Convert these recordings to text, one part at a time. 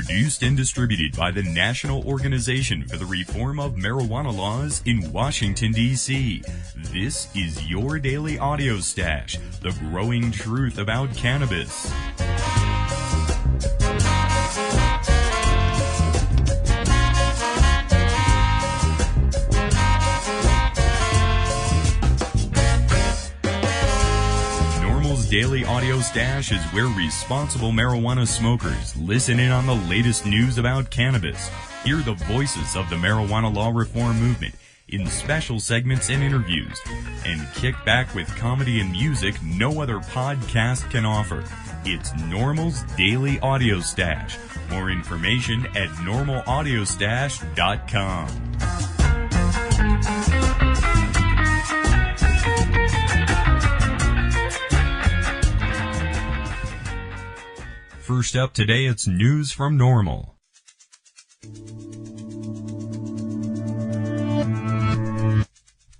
Produced and distributed by the National Organization for the Reform of Marijuana Laws in Washington, D.C. This is your daily audio stash, the growing truth about cannabis. Daily Audio Stash is where responsible marijuana smokers listen in on the latest news about cannabis, hear the voices of the marijuana law reform movement in special segments and interviews, and kick back with comedy and music no other podcast can offer. It's NORML's Daily Audio Stash. More information at normalaudiostash.com. First up today, it's news from NORML.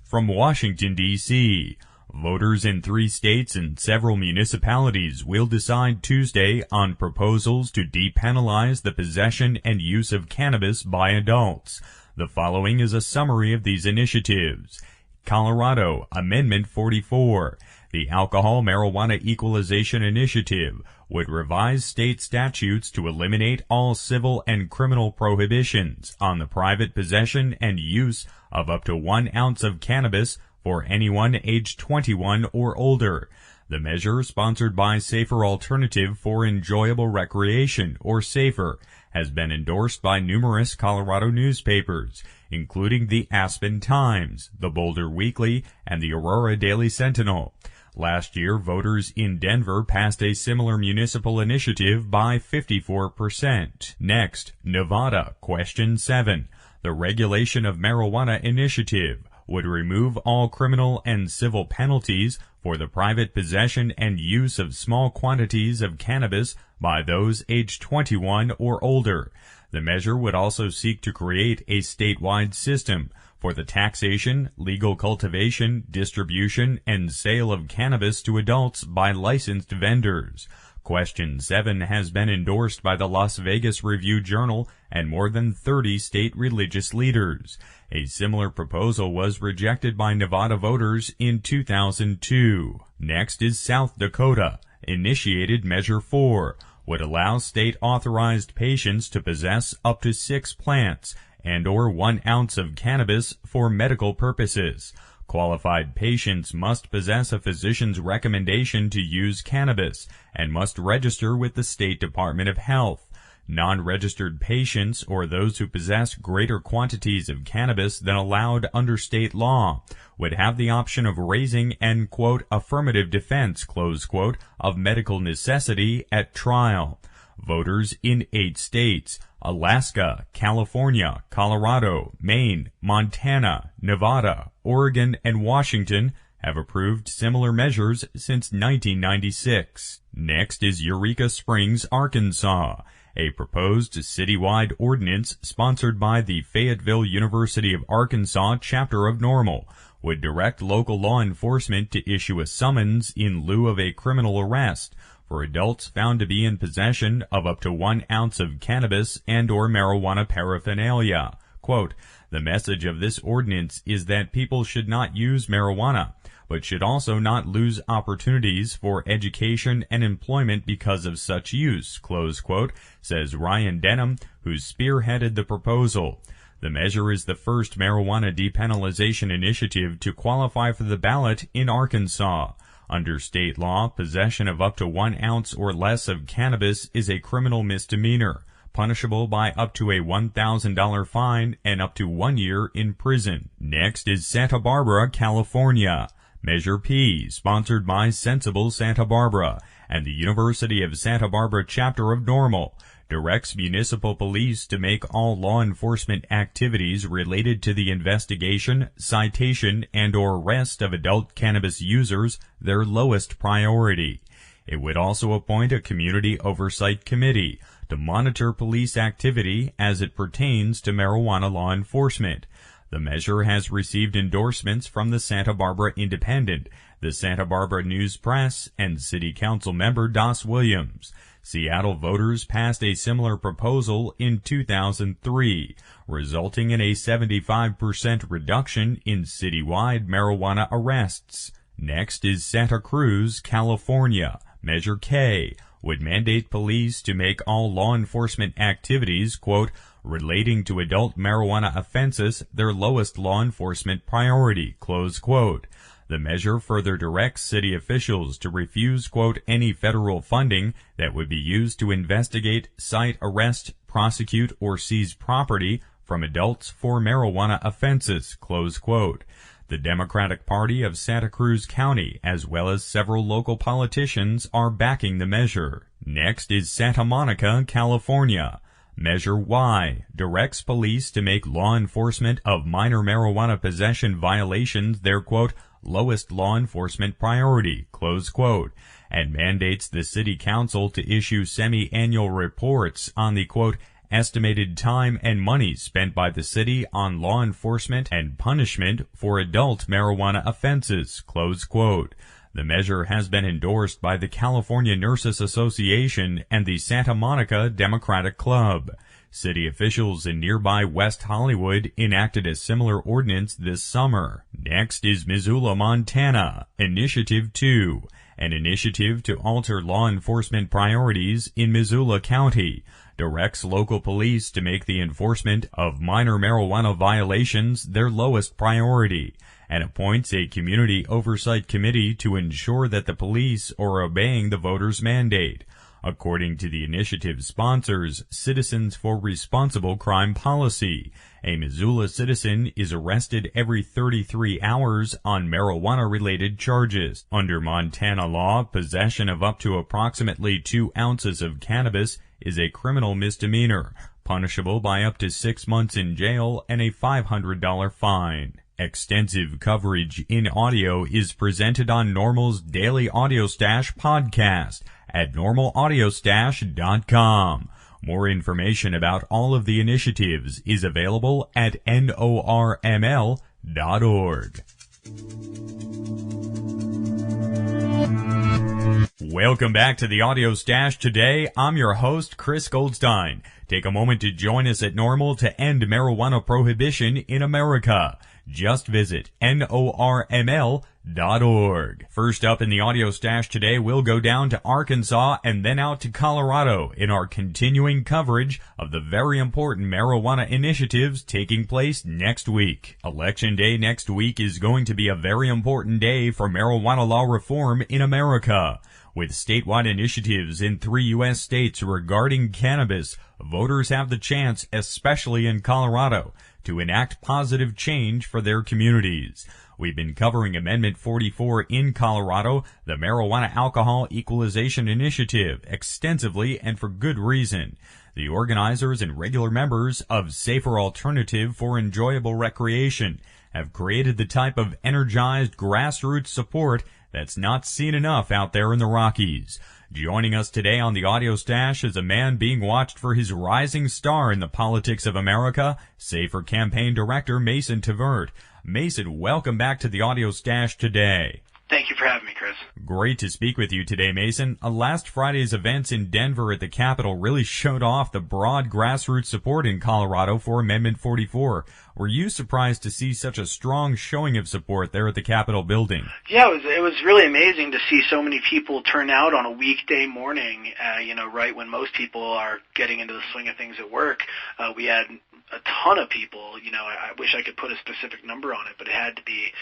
From Washington, D.C., voters in 3 states and several municipalities will decide Tuesday on proposals to depenalize the possession and use of cannabis by adults. The following is a summary of these initiatives. Colorado, Amendment 44. The Alcohol Marijuana Equalization Initiative would revise state statutes to eliminate all civil and criminal prohibitions on the private possession and use of up to 1 ounce of cannabis for anyone aged 21 or older. The measure, sponsored by Safer Alternative for Enjoyable Recreation, or SAFER, has been endorsed by numerous Colorado newspapers, including the Aspen Times, the Boulder Weekly, and the Aurora Daily Sentinel. Last year, voters in Denver passed a similar municipal initiative by 54%. Next, Nevada, Question 7. The Regulation of Marijuana Initiative would remove all criminal and civil penalties for the private possession and use of small quantities of cannabis by those aged 21 or older. The measure would also seek to create a statewide system for the taxation, legal cultivation, distribution, and sale of cannabis to adults by licensed vendors. Question 7 has been endorsed by the Las Vegas Review-Journal and more than 30 state religious leaders. A similar proposal was rejected by Nevada voters in 2002. Next is South Dakota. Initiated Measure 4 would allow state-authorized patients to possess up to 6 plants and or 1 ounce of cannabis for medical purposes. Qualified patients must possess a physician's recommendation to use cannabis and must register with the State Department of Health. Non-registered patients or those who possess greater quantities of cannabis than allowed under state law would have the option of raising an, quote, affirmative defense, close quote, of medical necessity at trial. Voters in 8 states, Alaska, California, Colorado, Maine, Montana, Nevada, Oregon, and Washington, have approved similar measures since 1996. Next is Eureka Springs, Arkansas. A proposed citywide ordinance sponsored by the Fayetteville University of Arkansas chapter of NORML would direct local law enforcement to issue a summons in lieu of a criminal arrest for adults found to be in possession of up to 1 ounce of cannabis and or marijuana paraphernalia. Quote, the message of this ordinance is that people should not use marijuana, but should also not lose opportunities for education and employment because of such use, close quote, says Ryan Denham, who spearheaded the proposal. The measure is the first marijuana depenalization initiative to qualify for the ballot in Arkansas. Under state law, possession of up to 1 ounce or less of cannabis is a criminal misdemeanor, punishable by up to a $1,000 fine and up to 1 year in prison. Next is Santa Barbara, California. Measure P, sponsored by Sensible Santa Barbara and the University of Santa Barbara chapter of NORML, directs municipal police to make all law enforcement activities related to the investigation, citation, and or arrest of adult cannabis users their lowest priority. It would also appoint a community oversight committee to monitor police activity as it pertains to marijuana law enforcement. The measure has received endorsements from the Santa Barbara Independent, the the Santa Barbara News Press, and City Council member Dos Williams. Seattle voters passed a similar proposal in 2003, resulting in a 75% reduction in citywide marijuana arrests. Next is Santa Cruz, California. Measure K would mandate police to make all law enforcement activities, quote, relating to adult marijuana offenses their lowest law enforcement priority, close quote. The measure further directs city officials to refuse, quote, any federal funding that would be used to investigate, cite, arrest, prosecute, or seize property from adults for marijuana offenses, close quote. The Democratic Party of Santa Cruz County, as well as several local politicians, are backing the measure. Next is Santa Monica, California. Measure Y directs police to make law enforcement of minor marijuana possession violations their, quote, lowest law enforcement priority, close quote, and mandates the city council to issue semi-annual reports on the, quote, estimated time and money spent by the city on law enforcement and punishment for adult marijuana offenses, close quote. The measure has been endorsed by the California Nurses Association and the Santa Monica Democratic Club. City officials in nearby West Hollywood enacted a similar ordinance this summer. Next is Missoula, Montana. Initiative 2, an initiative to alter law enforcement priorities in Missoula County, directs local police to make the enforcement of minor marijuana violations their lowest priority, and appoints a community oversight committee to ensure that the police are obeying the voters' mandate. According to the initiative's sponsors, Citizens for Responsible Crime Policy, a Missoula citizen is arrested every 33 hours on marijuana-related charges. Under Montana law, possession of up to approximately 2 ounces of cannabis is a criminal misdemeanor, punishable by up to 6 months in jail and a $500 fine. Extensive coverage in audio is presented on NORML's Daily Audio Stash podcast at normalaudiostash.com. More information about all of the initiatives is available at NORML.org. Welcome back to the Audio Stash. Today, I'm your host, Chris Goldstein. Take a moment to join us at NORML to end marijuana prohibition in America. Just visit NORML.org. First up in the Audio Stash today, we'll go down to Arkansas and then out to Colorado in our continuing coverage of the very important marijuana initiatives taking place next week. Election Day next week is going to be a very important day for marijuana law reform in America. With statewide initiatives in 3 U.S. states regarding cannabis, voters have the chance, especially in Colorado, to enact positive change for their communities. We've been covering Amendment 44 in Colorado, the Marijuana Alcohol Equalization Initiative, extensively and for good reason. The organizers and regular members of Safer Alternative for Enjoyable Recreation have created the type of energized grassroots support that's not seen enough out there in the Rockies. Joining us today on the Audio Stash is a man being watched for his rising star in the politics of America, Safer Campaign Director Mason Tvert. Mason, welcome back to the Audio Stash today. Thank you for having me, Chris. Great to speak with you today, Mason. Last Friday's events in Denver at the Capitol really showed off the broad grassroots support in Colorado for Amendment 44. Were you surprised to see such a strong showing of support there at the Capitol building? Yeah, it was really amazing to see so many people turn out on a weekday morning, right when most people are getting into the swing of things at work. We had a ton of people. I wish I could put a specific number on it, but it had to be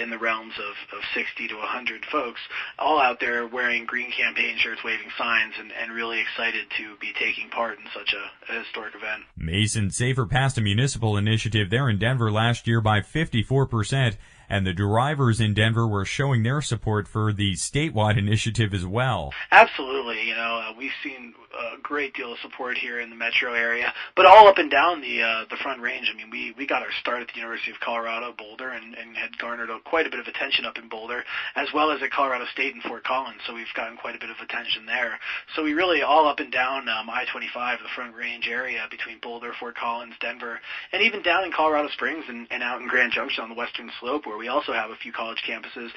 in the realms of 60 to 100 folks, all out there wearing green campaign shirts, waving signs, and really excited to be taking part in such a historic event. Mason, Safer passed a municipal initiative there in Denver last year by 54%, and the drivers in Denver were showing their support for the statewide initiative as well. Absolutely. We've seen a great deal of support here in the metro area, but all up and down the Front Range. I mean, we got our start at the University of Colorado, Boulder, and had garnered quite a bit of attention up in Boulder, as well as at Colorado State and Fort Collins, so we've gotten quite a bit of attention there. So we really all up and down I-25, the Front Range area between Boulder, Fort Collins, Denver, and even down in Colorado Springs and out in Grand Junction on the western slope, where we also have a few college campuses,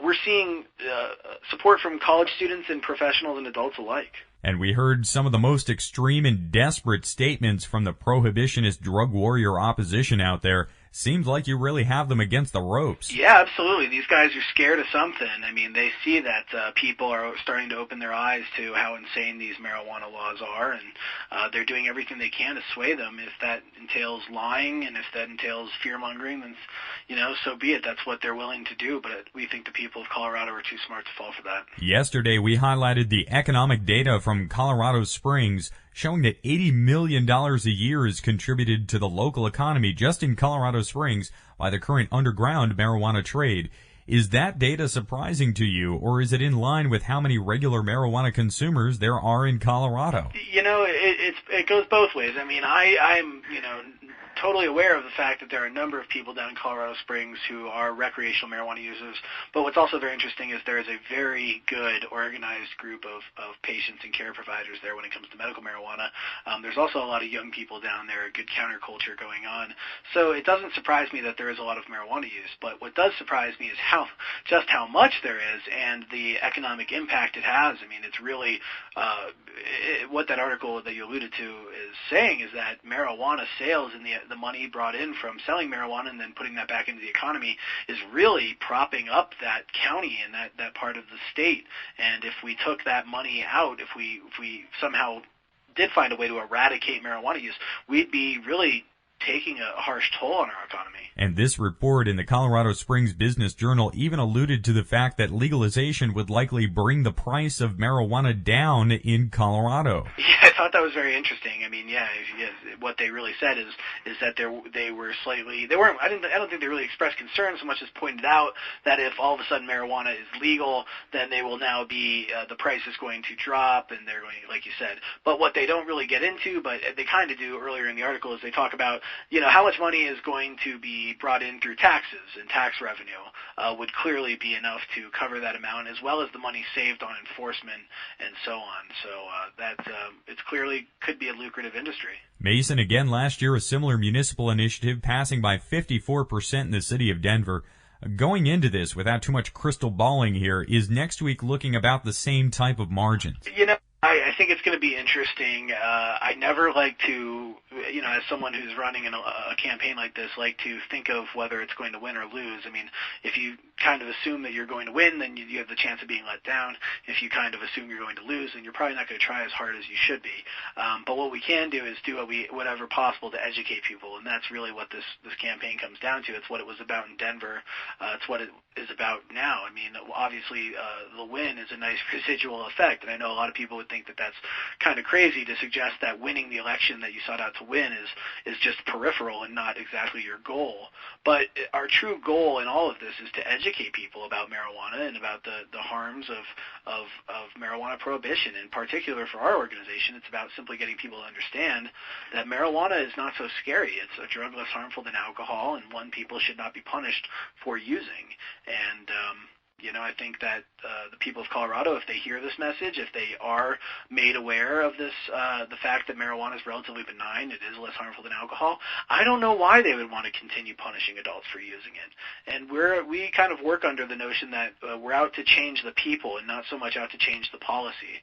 we're seeing support from college students and professionals and adults alike. And we heard some of the most extreme and desperate statements from the prohibitionist drug warrior opposition out there. Seems like you really have them against the ropes. Yeah, absolutely. These guys are scared of something. I mean, they see that people are starting to open their eyes to how insane these marijuana laws are, and they're doing everything they can to sway them. If that entails lying and if that entails fear-mongering, then, so be it. That's what they're willing to do, but we think the people of Colorado are too smart to fall for that. Yesterday, we highlighted the economic data from Colorado Springs, showing that $80 million a year is contributed to the local economy just in Colorado Springs by the current underground marijuana trade. Is that data surprising to you, or is it in line with how many regular marijuana consumers there are in Colorado? It goes both ways. I mean, I'm totally aware of the fact that there are a number of people down in Colorado Springs who are recreational marijuana users, but what's also very interesting is there is a very good organized group of patients and care providers there when it comes to medical marijuana. There's also a lot of young people down there, a good counterculture going on. So it doesn't surprise me that there is a lot of marijuana use, but what does surprise me is just how much there is and the economic impact it has. I mean, it's really what that article that you alluded to is saying is that marijuana sales and the money brought in from selling marijuana and then putting that back into the economy is really propping up that county and that part of the state. And if we took that money out, if we somehow did find a way to eradicate marijuana use, we'd be really taking a harsh toll on our economy. And this report in the Colorado Springs Business Journal even alluded to the fact that legalization would likely bring the price of marijuana down in Colorado. Yeah, I thought that was very interesting. I mean, what they really said is that they weren't. I don't think they really expressed concern so much as pointed out that if all of a sudden marijuana is legal, then they will now be the price is going to drop, and they're going, like you said. But what they don't really get into, but they kind of do earlier in the article, is they talk about how much money is going to be brought in through taxes, and tax revenue would clearly be enough to cover that amount, as well as the money saved on enforcement and so on. So it clearly could be a lucrative industry. Mason, again last year, a similar municipal initiative passing by 54% in the city of Denver. Going into this, without too much crystal balling here, is next week looking about the same type of margins? I think it's going to be interesting. I never like to, as someone who's running a campaign like this, like to think of whether it's going to win or lose. I mean, if you kind of assume that you're going to win, then you have the chance of being let down. If you kind of assume you're going to lose, then you're probably not going to try as hard as you should be. But what we can do is do whatever possible to educate people, and that's really what this campaign comes down to. It's what it was about in Denver. It's what it is about now. I mean, obviously, the win is a nice residual effect, and I know a lot of people would think that that's kind of crazy to suggest that winning the election that you sought out to win is just peripheral and not exactly your goal. But our true goal in all of this is to educate people about marijuana and about the harms of marijuana prohibition. In particular, for our organization, it's about simply getting people to understand that marijuana is not so scary. It's a drug less harmful than alcohol, and one people should not be punished for using. And I think that the people of Colorado, if they hear this message, if they are made aware of this, the fact that marijuana is relatively benign, it is less harmful than alcohol, I don't know why they would want to continue punishing adults for using it. And we kind of work under the notion that we're out to change the people and not so much out to change the policy.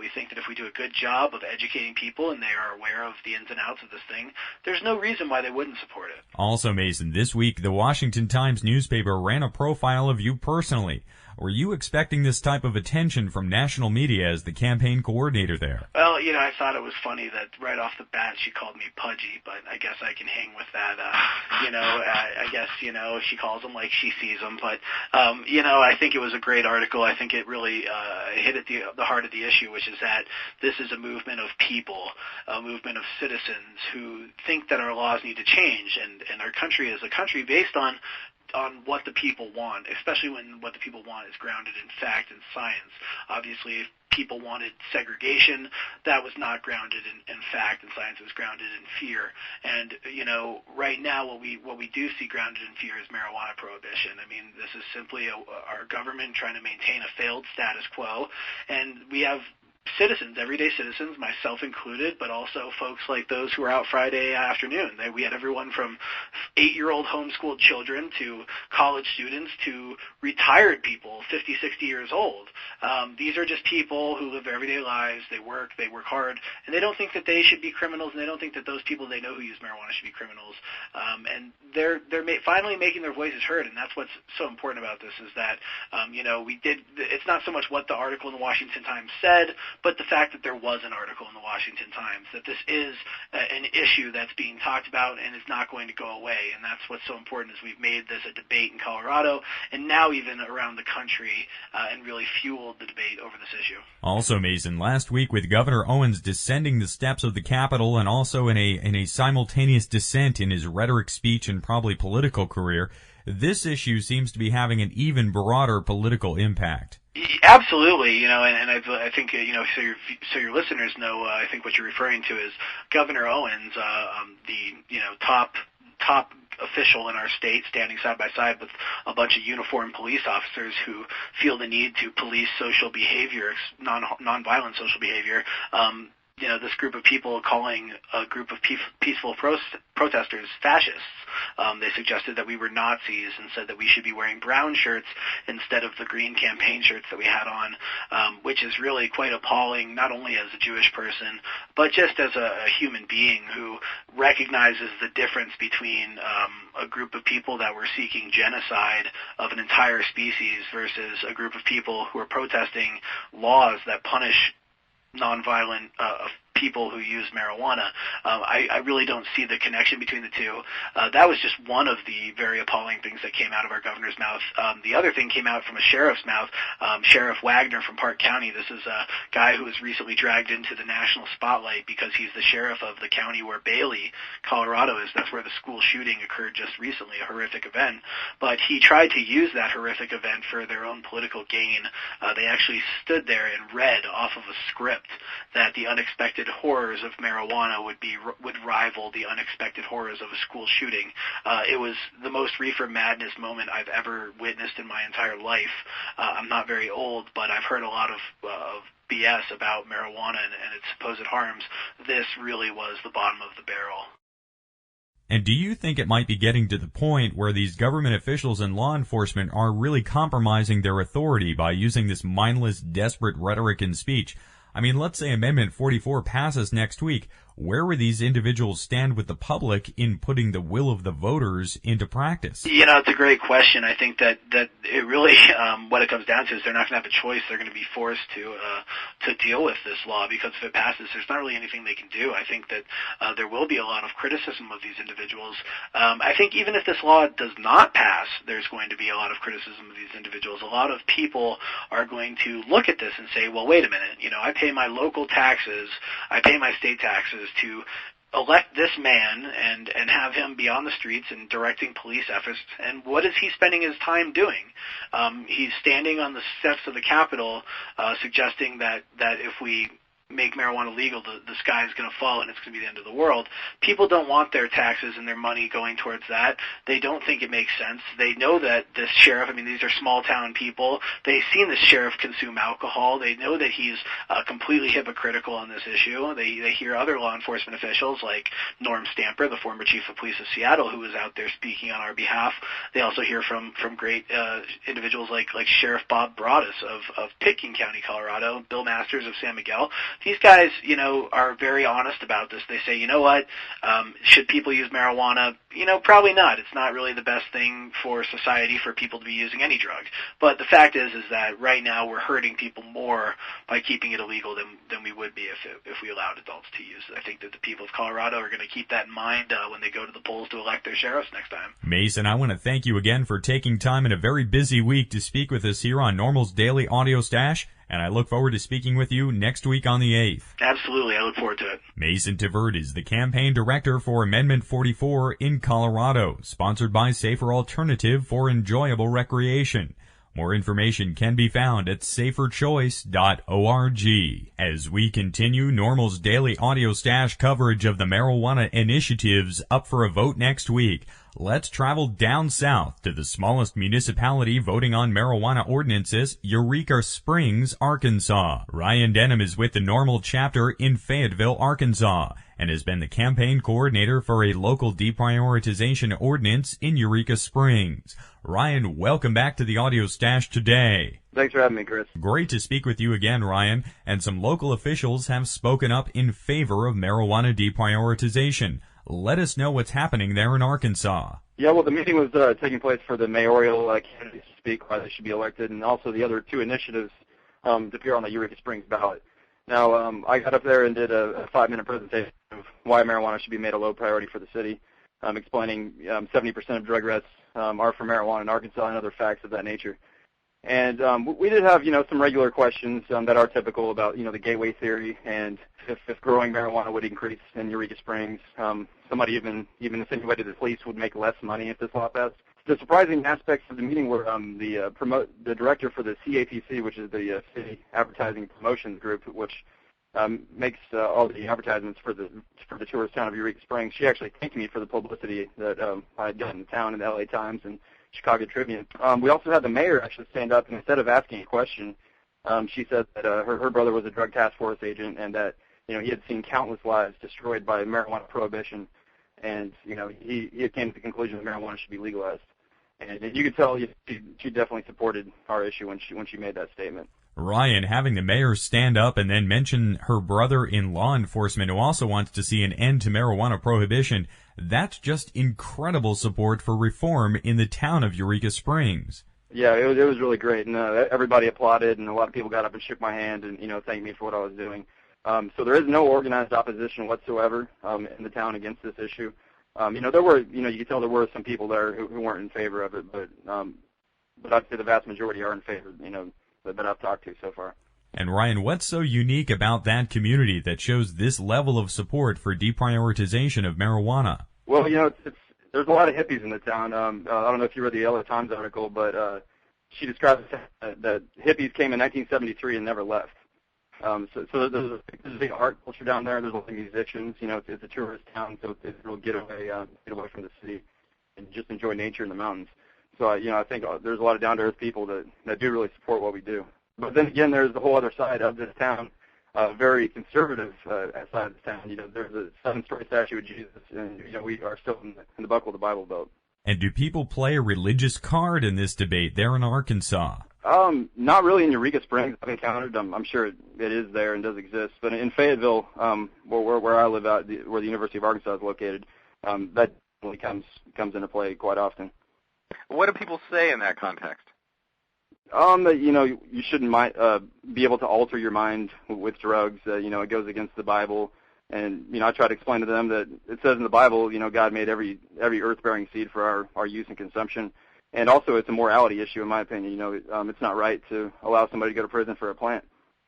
We think that if we do a good job of educating people and they are aware of the ins and outs of this thing, there's no reason why they wouldn't support it. Also, Mason, this week the Washington Times newspaper ran a profile of you personally. Were you expecting this type of attention from national media as the campaign coordinator there? Well, I thought it was funny that right off the bat she called me pudgy, but I guess I can hang with that. I guess, she calls them like she sees them. But, I think it was a great article. I think it really hit at the heart of the issue, which is that this is a movement of people, a movement of citizens who think that our laws need to change, and our country is a country based on what the people want, especially when what the people want is grounded in fact and science. Obviously, if people wanted segregation, that was not grounded in fact and science. It was grounded in fear. And, right now what we do see grounded in fear is marijuana prohibition. I mean, this is simply our government trying to maintain a failed status quo, and we have citizens, everyday citizens, myself included, but also folks like those who were out Friday afternoon. We had everyone from 8-year-old homeschooled children to college students to retired people, 50, 60 years old. These are just people who live their everyday lives. They work hard, and they don't think that they should be criminals, and they don't think that those people they know who use marijuana should be criminals. And they're finally making their voices heard, and that's what's so important about this is that, it's not so much what the article in the Washington Times said, but the fact that there was an article in the Washington Times, that this is an issue that's being talked about and is not going to go away. And that's what's so important is we've made this a debate in Colorado and now even around the country and really fueled the debate over this issue. Also, Mason, last week with Governor Owens descending the steps of the Capitol and also in a simultaneous descent in his rhetoric, speech, and probably political career, this issue seems to be having an even broader political impact. Absolutely, and I think so your listeners know. I think what you're referring to is Governor Owens, the top official in our state, standing side by side with a bunch of uniformed police officers who feel the need to police social behavior, nonviolent social behavior. This group of people calling a group of peaceful protesters fascists. They suggested that we were Nazis and said that we should be wearing brown shirts instead of the green campaign shirts that we had on, which is really quite appalling, not only as a Jewish person, but just as a human being who recognizes the difference between a group of people that were seeking genocide of an entire species versus a group of people who are protesting laws that punish nonviolent people who use marijuana. I really don't see the connection between the two. That was just one of the very appalling things that came out of our governor's mouth. The other thing came out from a sheriff's mouth, Sheriff Wagner from Park County. This is a guy who was recently dragged into the national spotlight because he's the sheriff of the county where Bailey, Colorado is. That's where the school shooting occurred just recently, a horrific event. But he tried to use that horrific event for their own political gain. They actually stood there and read off of a script that the unexpected horrors of marijuana would rival the unexpected horrors of a school shooting. It was the most reefer madness moment I've ever witnessed in my entire life. I'm not very old, but I've heard a lot of BS about marijuana and its supposed harms. This really was the bottom of the barrel. And do you think it might be getting to the point where these government officials and law enforcement are really compromising their authority by using this mindless, desperate rhetoric and speech? I mean, let's say Amendment 44 passes next week. Where will these individuals stand with the public in putting the will of the voters into practice? It's a great question. I think that it really, what it comes down to is they're not going to have a choice. They're going to be forced to deal with this law because if it passes, there's not really anything they can do. I think that there will be a lot of criticism of these individuals. I think even if this law does not pass, there's going to be a lot of criticism of these individuals. A lot of people are going to look at this and say, well, wait a minute, I pay my local taxes, I pay my state taxes to elect this man and have him be on the streets and directing police efforts. And what is he spending his time doing? He's standing on the steps of the Capitol suggesting that if we make marijuana legal, the sky is going to fall and it's going to be the end of the world. People don't want their taxes and their money going towards that. They don't think it makes sense. They know that this sheriff, these are small town people. They've seen this sheriff consume alcohol. They know that he's completely hypocritical on this issue. They hear other law enforcement officials like Norm Stamper, the former chief of police of Seattle, who was out there speaking on our behalf. They also hear from great individuals like Sheriff Bob Broadus of Pitkin County, Colorado, Bill Masters of San Miguel. These guys, are very honest about this. They say, should people use marijuana? Probably not. It's not really the best thing for society for people to be using any drug. But the fact is that right now we're hurting people more by keeping it illegal than we would be if we allowed adults to use it. I think that the people of Colorado are going to keep that in mind when they go to the polls to elect their sheriffs next time. Mason, I want to thank you again for taking time in a very busy week to speak with us here on NORML's Daily Audio Stash. And I look forward to speaking with you next week on the 8th. Absolutely. I look forward to it. Mason Tvert is the campaign director for Amendment 44 in Colorado, sponsored by Safer Alternative for Enjoyable Recreation. More information can be found at saferchoice.org. As we continue NORML's daily audio stash coverage of the marijuana initiatives up for a vote next week, let's travel down south to the smallest municipality voting on marijuana ordinances, Eureka Springs, Arkansas. Ryan Denham is with the NORML chapter in Fayetteville, Arkansas, and has been the campaign coordinator for a local deprioritization ordinance in Eureka Springs. Ryan, welcome back to the audio stash today. Thanks for having me, Chris. Great to speak with you again, Ryan. And some local officials have spoken up in favor of marijuana deprioritization. Let us know what's happening there in Arkansas. Yeah, well, the meeting was taking place for the mayoral candidates to speak why they should be elected, and also the other two initiatives to appear on the Eureka Springs ballot. Now, I got up there and did a 5-minute presentation of why marijuana should be made a low priority for the city, explaining 70% of drug arrests are for marijuana in Arkansas and other facts of that nature. And we did have, some regular questions that are typical about, the gateway theory and if growing marijuana would increase in Eureka Springs. Somebody even insinuated the police would make less money if this law passed. The surprising aspects of the meeting were the director for the CAPC, which is the City Advertising Promotions Group, which makes all the advertisements for the tourist town of Eureka Springs. She actually thanked me for the publicity that I had gotten in town in the LA Times and Chicago Tribune. We also had the mayor actually stand up, and instead of asking a question, she said that her brother was a drug task force agent and that he had seen countless lives destroyed by marijuana prohibition, and he came to the conclusion that marijuana should be legalized. And you could tell she definitely supported our issue when she made that statement. Ryan, having the mayor stand up and then mention her brother in law enforcement who also wants to see an end to marijuana prohibition, that's just incredible support for reform in the town of Eureka Springs. Yeah, it was really great, and everybody applauded, and a lot of people got up and shook my hand and thanked me for what I was doing. So there is no organized opposition whatsoever in the town against this issue. There were, you could tell there were some people there who weren't in favor of it, but I'd say the vast majority are in favor, that I've talked to so far. And Ryan, what's so unique about that community that shows this level of support for deprioritization of marijuana? Well, there's a lot of hippies in the town. I don't know if you read the LA Times article, but she describes that hippies came in 1973 and never left. So there's a big art culture down there. There's a lot of musicians. It's a tourist town, so it's a real get away from the city and just enjoy nature in the mountains. So I think there's a lot of down-to-earth people that do really support what we do. But then again, there's the whole other side of this town, very conservative side of this town. There's a 7-story statue of Jesus, and we are still in the buckle of the Bible Belt. And do people play a religious card in this debate there in Arkansas? Not really in Eureka Springs. I've encountered them. I'm sure it is there and does exist. But in Fayetteville, where I live at, where the University of Arkansas is located, that really comes into play quite often. What do people say in that context? That you shouldn't be able to alter your mind with drugs. It goes against the Bible, and I try to explain to them that it says in the Bible, God made every earth-bearing seed for our use and consumption. And also, it's a morality issue, in my opinion. It's not right to allow somebody to go to prison for a plant.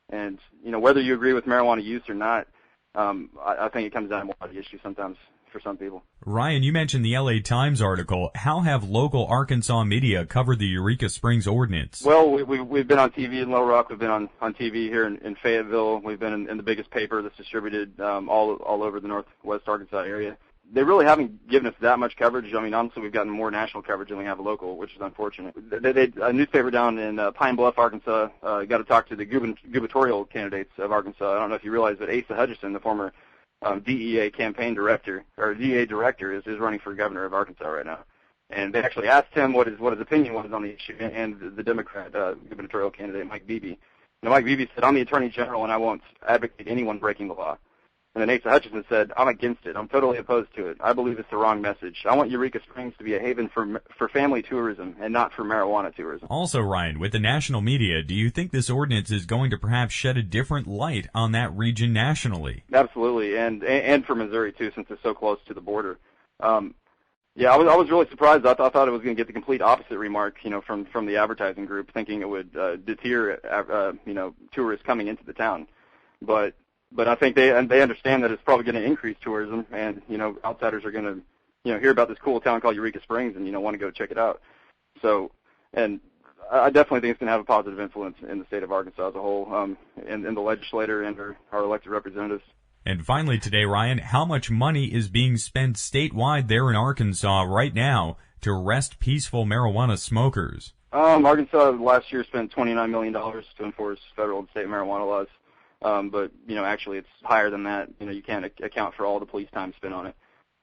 And whether you agree with marijuana use or not, I think it comes down to a morality issue sometimes for some people. Ryan, you mentioned the LA Times article. How have local Arkansas media covered the Eureka Springs ordinance? Well, we've been on TV in Little Rock. We've been on TV here in Fayetteville. We've been in the biggest paper that's distributed all over the northwest Arkansas area. They really haven't given us that much coverage. Honestly, we've gotten more national coverage than we have local, which is unfortunate. A newspaper down in Pine Bluff, Arkansas, got to talk to the gubernatorial candidates of Arkansas. I don't know if you realize, but Asa Hutchinson, the former DEA campaign director, or DEA director, is running for governor of Arkansas right now. And they actually asked him what his opinion was on the issue, and the Democrat gubernatorial candidate, Mike Beebe. And Mike Beebe said, "I'm the Attorney General, and I won't advocate anyone breaking the law." And then Asa Hutchinson said, "I'm against it. I'm totally opposed to it. I believe it's the wrong message. I want Eureka Springs to be a haven for family tourism and not for marijuana tourism." Also, Ryan, with the national media, do you think this ordinance is going to perhaps shed a different light on that region nationally? Absolutely, and for Missouri, too, since it's so close to the border. Yeah, I was really surprised. I thought it was going to get the complete opposite remark, from the advertising group, thinking it would deter, tourists coming into the town. But I think they understand that it's probably going to increase tourism, and outsiders are going to hear about this cool town called Eureka Springs and want to go check it out. So, and I definitely think it's going to have a positive influence in the state of Arkansas as a whole, in the legislature and our elected representatives. And finally today, Ryan, how much money is being spent statewide there in Arkansas right now to arrest peaceful marijuana smokers? Arkansas last year spent $29 million to enforce federal and state marijuana laws. But, actually it's higher than that. You can't account for all the police time spent on it.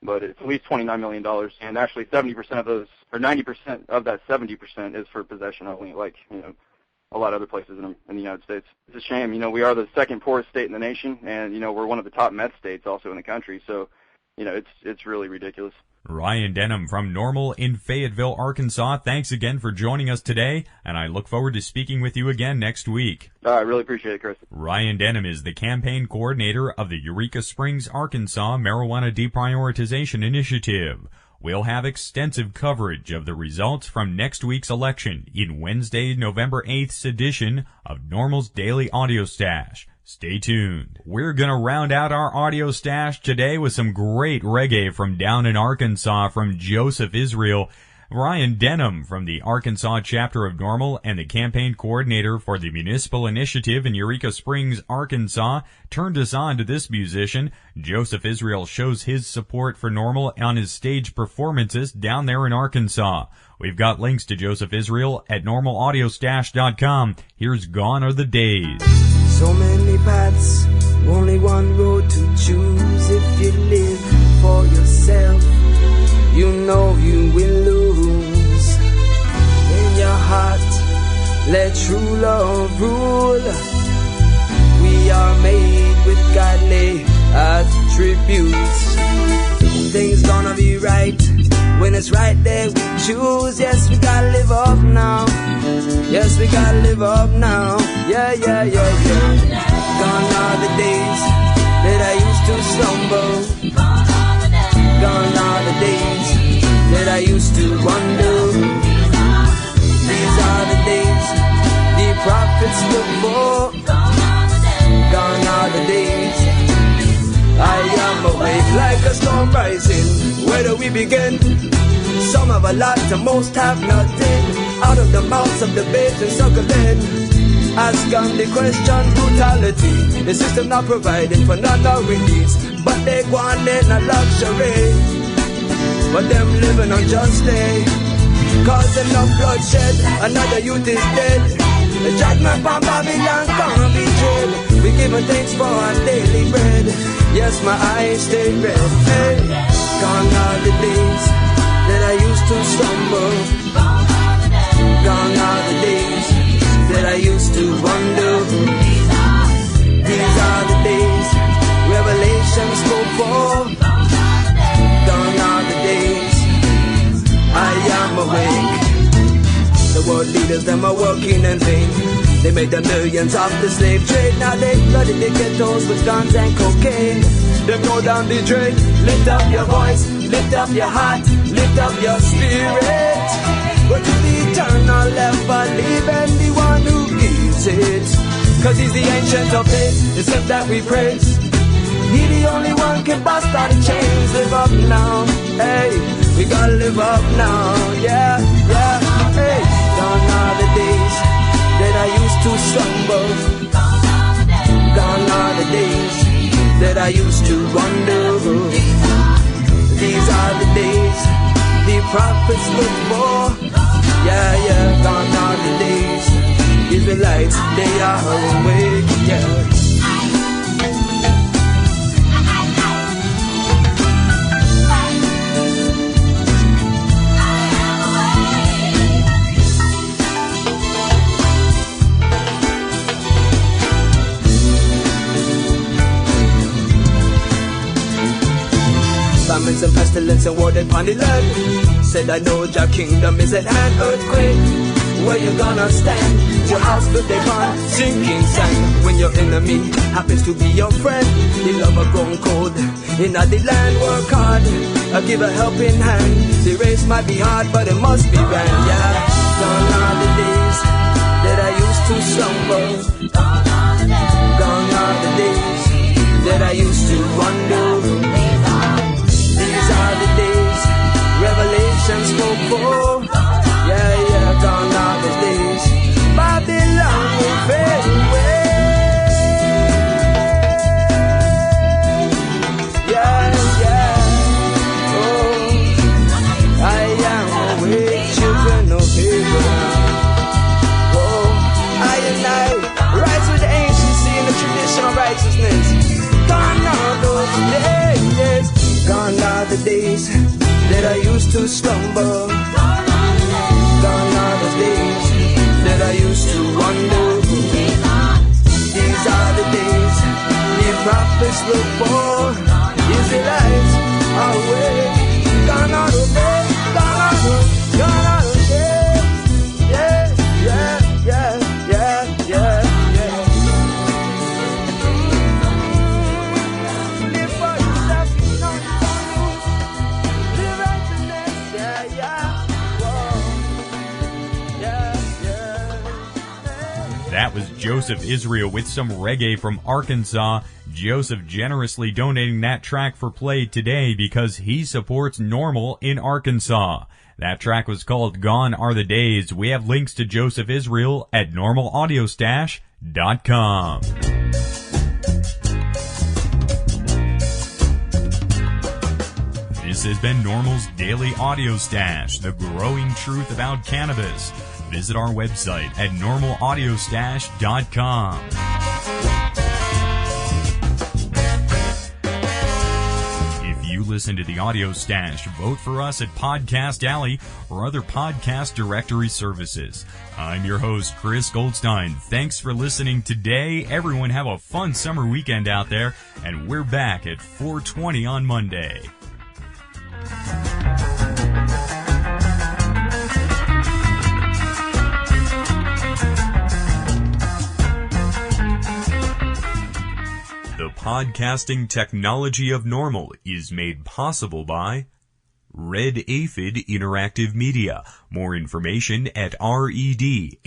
But it's at least $29 million. And actually 70% of those, or 90% of that 70% is for possession only, like, a lot of other places in the United States. It's a shame. We are the second poorest state in the nation, and, we're one of the top meth states also in the country. So, it's really ridiculous. Ryan Denham from NORML in Fayetteville, Arkansas. Thanks again for joining us today, and I look forward to speaking with you again next week. I really appreciate it, Chris. Ryan Denham is the campaign coordinator of the Eureka Springs, Arkansas Marijuana Deprioritization Initiative. We'll have extensive coverage of the results from next week's election in Wednesday, November 8th's edition of NORML's Daily Audio Stash. Stay tuned. We're gonna round out our audio stash today with some great reggae from down in Arkansas from Joseph Israel. Ryan Denham from the Arkansas chapter of NORML and the campaign coordinator for the municipal initiative in Eureka Springs, Arkansas, turned us on to this musician. Joseph Israel shows his support for NORML on his stage performances down there in Arkansas. We've got links to Joseph Israel at NORMLAudioStash.com. Here's Gone Are the Days. So many paths, only one road to choose. If you live for yourself, you know you will lose. In your heart, let true love rule. We are made with godly attributes. Things gonna be right when it's right there we choose. Yes, we gotta live up now. Yes, we gotta live up now. Yeah, yeah, yeah, yeah. Gone are the days that I used to stumble. Gone are the days that I used to wonder. These are the days the prophets look for. Gone are the days I am awake like a storm rising. Where do we begin? Some have a lot and most have nothing. Out of the mouths of the babes and suckling. Ask on the question, brutality. The system not providing for none of release, but they go on in a luxury. But them living unjustly, causing enough bloodshed. Another youth is dead. The judgment from Babylon gonna be dread. We giving thanks for our daily bread. Yes, my eyes stay red. Hey, gone are the days that I used to stumble. Gone are the days that I used to wonder. These are the days Revelation spoke for. Gone are the days I am awake. The world leaders, them are working in vain. They made the millions off the slave trade. Now they flooded the ghettos with guns and cocaine. Them go down the drain. Lift up your voice, lift up your heart, lift up your spirit. Go to the eternal ever living, the one who gives it. Cause he's the ancient of days, it's him that we praise. He the only one can bust all the chains. Live up now, hey, we gotta live up now. Yeah, yeah, hey. Gone are the days that I used to stumble. Gone are the days that I used to wonder. These are the days the prophets look for. Yeah, yeah, gone are the days Israelites, they are awake, yeah. Famines and pestilence and war upon the land. Said I know your kingdom is at hand. Earthquake, where you gonna stand? Your house built upon sinking sand. When your enemy happens to be your friend, the lover grown cold in the land. Work hard, I give a helping hand. The race might be hard, but it must be grand. Yeah, gone are the days that I used to slumber. Gone are the days that I used to wonder. These are the days Revelation spoke for. Yeah, yeah, gone are the days days that I used to slumber. Gone are the days that I used to wonder. These are the days the prophets look for. Israelites are away. Gone are the days, gone are the days. Yeah, yeah, yeah, yeah, yeah, yeah. Live for yourself, you know you don't lose. Live righteousness, yeah, yeah. Whoa. Yeah, yeah. That was Joseph Israel with some reggae from Arkansas. Joseph generously donating that track for play today because he supports NORML in Arkansas. That track was called Gone Are the Days. We have links to Joseph Israel at normalaudiostash.com. This has been NORML's Daily Audio Stash, the growing truth about cannabis. Visit our website at normalaudiostash.com. If you listen to the Audio Stash, vote for us at Podcast Alley or other podcast directory services. I'm your host, Chris Goldstein. Thanks for listening today. Everyone have a fun summer weekend out there, and we're back at 4:20 on Monday. The podcasting technology of NORML is made possible by Red Aphid Interactive Media. More information at redaphid.com.